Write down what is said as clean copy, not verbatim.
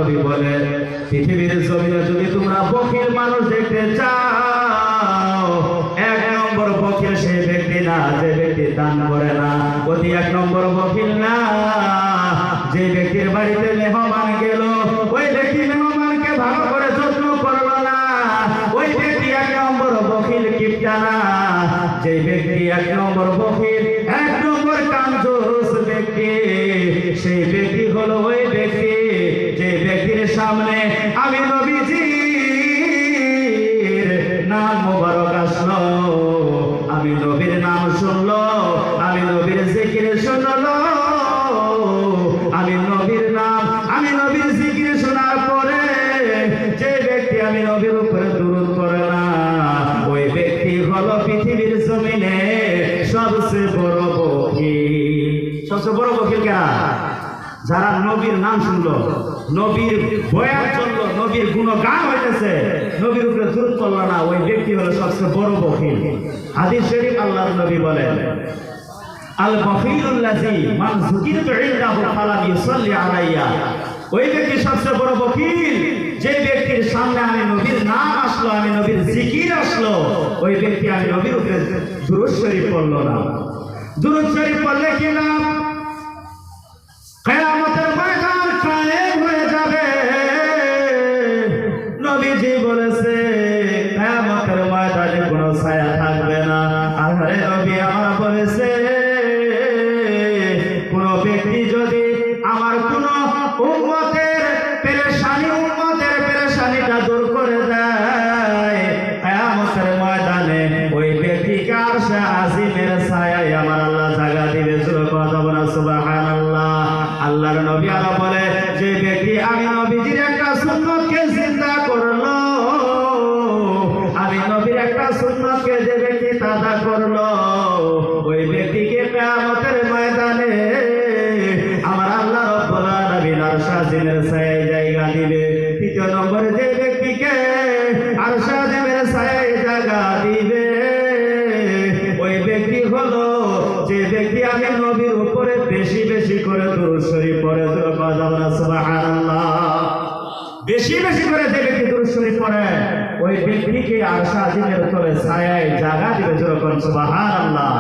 নবী বলে পৃথিবীর জমিনে যদি তোমরা বখিল মানুষ দেখতে চাও, এক নম্বর বখিল সেই ব্যক্তি না যে ব্যক্তি দান করে না, অতি এক নম্বর বখিল না যে ব্যক্তির বাড়িতে মেহমান গেল, ওই ব্যক্তি মেহমানকে ভালো করে যত্ন করলো না, ওই ব্যক্তি এক নম্বর বখিল কিপটা না। যে ব্যক্তি এক নম্বর বখিল, এক নম্বর কাঞ্জুস ব্যক্তি, সেই ব্যক্তি হলো ওই ব্যক্তি যে ব্যক্তির সামনে আমি নবীজির নাম মোবারক আসলো, আমি নবীর নাম শুনলো, আমি নবীর জিকির শুনলো, আমি নবীর নাম আমি নবীর জিকির শোনার পরে যে ব্যক্তি আমি নবীর উপরে দুরূদ করে না, ওই ব্যক্তি হলো পৃথিবীর জমিনে সবচেয়ে বড় বখিল। সবচেয়ে বড় বখিল কারা? যারা নবীর নাম শুনলো, নবীর বয়ান চললো, নবীর গুণগান হইতেছে, নবীর উপরে দুরূদ করলো না, ওই ব্যক্তি হলো সবচেয়ে বড় বখিল। হাদিস শরীফ আল্লাহর নবী বলেন, আল বখিলুল্লাযী মান যুকিরতু ইনদাহু ফালাম ইউসাল্লি আলাইয়া। ওই ব্যক্তি সবচেয়ে বড় বখিল যে ব্যক্তির সামনে আমি নবীর নাম আসলো, আমি নবীর জিকির আসলো, ওই ব্যক্তি আমি নবীর উপরে দুরূদ শরীফ পড়লো না। দুরূদ শরীফ পড়লে কি লাভ? কিয়ামতের ময়দান কায়েম হয়ে যাবে। নবীজি বলেছে কিয়ামতের ময়দানে কোনো ছায়া থাকবে না। আরে নবী আমার বলেছে কোন ব্যক্তি যদি আমার কোন উম্মতের পেরেশানিটা দূর করে দেয়, কিয়ামতের ময়দানে ওই ব্যক্তিকে আরশে আজিমের ছায়ায় আমার আল্লাহ জায়গা দিবে। কথা বলা সুবহানাল্লাহ। আল্লাহর নবী আরো বলে যে ব্যক্তি আমি নবীজির একটা সুন্নতকে জিন্দা করলো, আমি নবীর একটা সুন্নতকে যে ব্যক্তি তাজা করলো, ওই ব্যক্তিকে কিয়ামতের ময়দানে আমার আল্লাহ রাব্বুল আলামিন আরশে আজিমের ছায়ায় জায়গা দিবে। তৃতীয় নম্বরে যে ব্যক্তিকে আরশে আজিমের ছায়ায় জায়গা দিবে, ওই ব্যক্তি হলো যে ব্যক্তি আমি নবীর উপরে বেশি বেশি করে দুরূদ শরীফ পড়ে। সুবহানাল্লাহ। বেশি বেশি করে যে ব্যক্তি দুরূদ শরীফ পড়ে, ওই ব্যক্তিকে আরশে আজিমের তলে ছায়ায় জায়গা দিবে। সুবহানাল্লাহ।